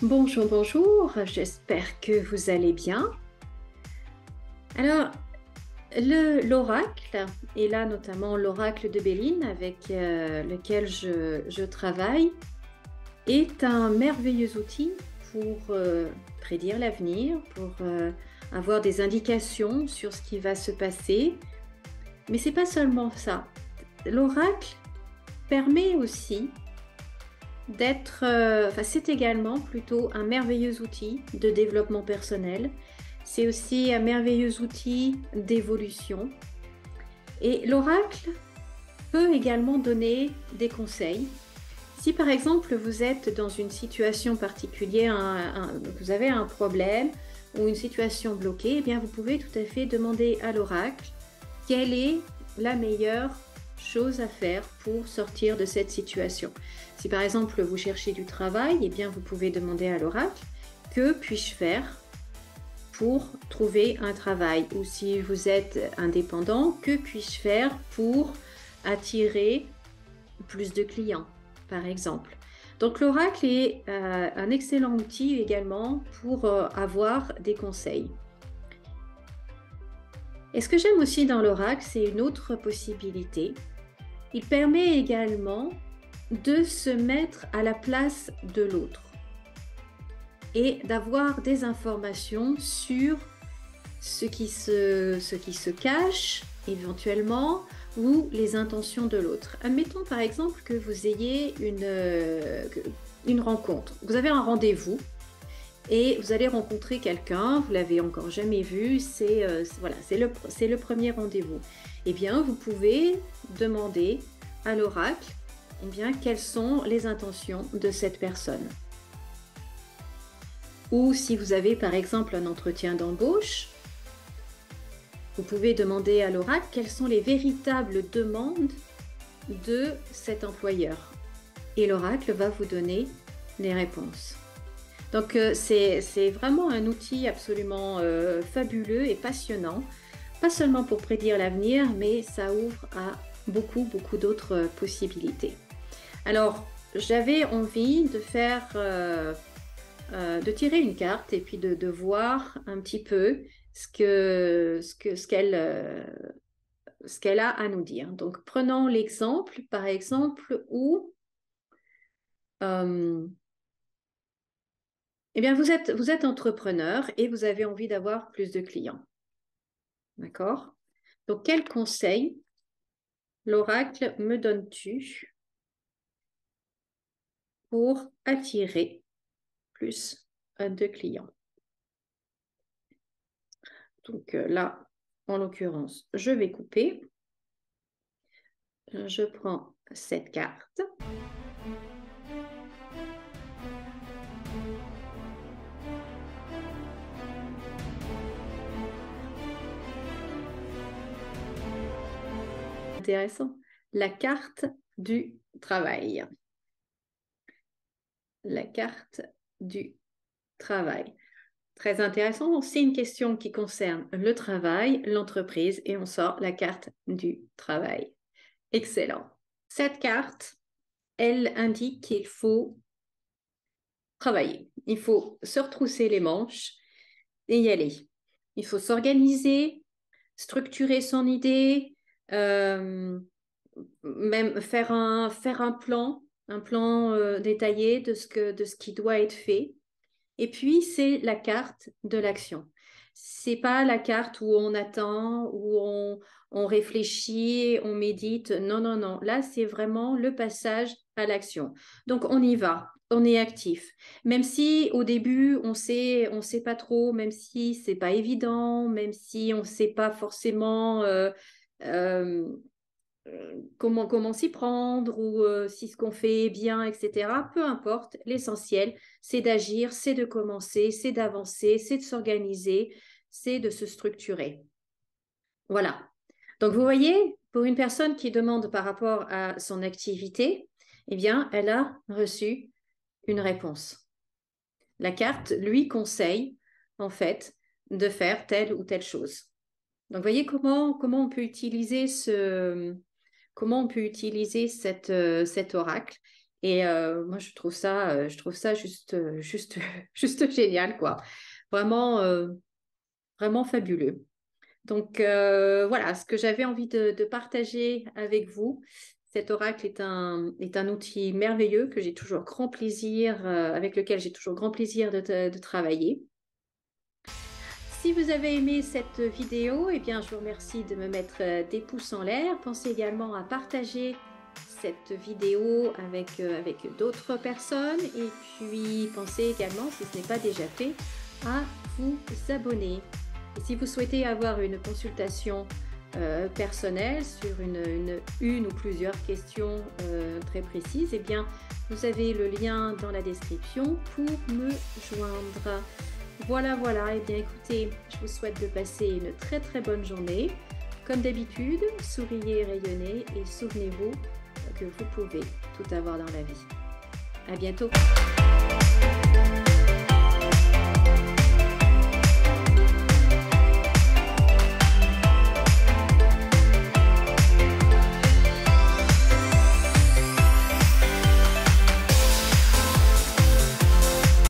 Bonjour, bonjour, j'espère que vous allez bien. Alors, l'oracle, et là notamment l'oracle de Béline avec lequel je travaille, est un merveilleux outil pour prédire l'avenir, pour avoir des indications sur ce qui va se passer. Mais c'est pas seulement ça. L'oracle permet aussi c'est également plutôt un merveilleux outil de développement personnel. C'est aussi un merveilleux outil d'évolution. Et l'oracle peut également donner des conseils. Si par exemple vous êtes dans une situation particulière, vous avez un problème ou une situation bloquée, eh bien vous pouvez tout à fait demander à l'oracle quelle est la meilleure chose à faire pour sortir de cette situation. Si par exemple vous cherchez du travail, eh bien vous pouvez demander à l'oracle que puis-je faire pour trouver un travail, ou si vous êtes indépendant, que puis-je faire pour attirer plus de clients, par exemple. Donc l'oracle est un excellent outil également pour avoir des conseils. Et ce que j'aime aussi dans l'oracle, c'est une autre possibilité. Il permet également de se mettre à la place de l'autre et d'avoir des informations sur ce qui se cache éventuellement ou les intentions de l'autre. Admettons par exemple que vous ayez une rencontre. Vous avez un rendez-vous et vous allez rencontrer quelqu'un, vous l'avez encore jamais vu, c'est le premier rendez-vous. Eh bien, vous pouvez demander à l'oracle quelles sont les intentions de cette personne. Ou si vous avez par exemple un entretien d'embauche, vous pouvez demander à l'oracle quelles sont les véritables demandes de cet employeur. Et l'oracle va vous donner les réponses. Donc c'est vraiment un outil absolument fabuleux et passionnant, pas seulement pour prédire l'avenir, mais ça ouvre à beaucoup d'autres possibilités. Alors j'avais envie de de tirer une carte et puis de voir un petit peu ce qu'elle a à nous dire. Donc prenons l'exemple, par exemple, où eh bien, vous êtes entrepreneur et vous avez envie d'avoir plus de clients. D'accord? Donc, quel conseil, l'oracle, me donnes-tu pour attirer plus de clients? Donc là, en l'occurrence, je vais couper. Je prends cette carte. Intéressant. La carte du travail. La carte du travail. Très intéressant. C'est une question qui concerne le travail, l'entreprise, et on sort la carte du travail. Excellent. Cette carte, elle indique qu'il faut travailler. Il faut se retrousser les manches et y aller. Il faut s'organiser, structurer son idée, même faire un plan détaillé de ce qui doit être fait. Et puis, c'est la carte de l'action. C'est pas la carte où on attend, on réfléchit, on médite. Non, non, non. Là, c'est vraiment le passage à l'action. Donc, on y va. On est actif. Même si au début, on sait pas trop, même si c'est pas évident, même si on sait pas forcément euh, comment s'y prendre ou si ce qu'on fait est bien, etc. Peu importe, l'essentiel, c'est d'agir, c'est de commencer, c'est d'avancer, c'est de s'organiser, c'est de se structurer. Voilà. Donc, vous voyez, pour une personne qui demande par rapport à son activité, eh bien, elle a reçu une réponse. La carte lui conseille, en fait, de faire telle ou telle chose. Donc, voyez comment on peut utiliser comment on peut utiliser cet oracle Et moi, je trouve ça juste génial, quoi. Vraiment, vraiment fabuleux. Donc voilà, ce que j'avais envie de partager avec vous. Cet oracle est un outil merveilleux que j'ai toujours grand plaisir, avec lequel j'ai toujours grand plaisir de travailler. Si vous avez aimé cette vidéo, eh bien, je vous remercie de me mettre des pouces en l'air. Pensez également à partager cette vidéo avec d'autres personnes. Et puis, pensez également, si ce n'est pas déjà fait, à vous abonner. Et si vous souhaitez avoir une consultation personnelle sur une ou plusieurs questions très précises, eh bien, vous avez le lien dans la description pour me joindre. Voilà, voilà. Eh bien, écoutez, je vous souhaite de passer une très très bonne journée. Comme d'habitude, souriez, rayonnez et souvenez-vous que vous pouvez tout avoir dans la vie. À bientôt.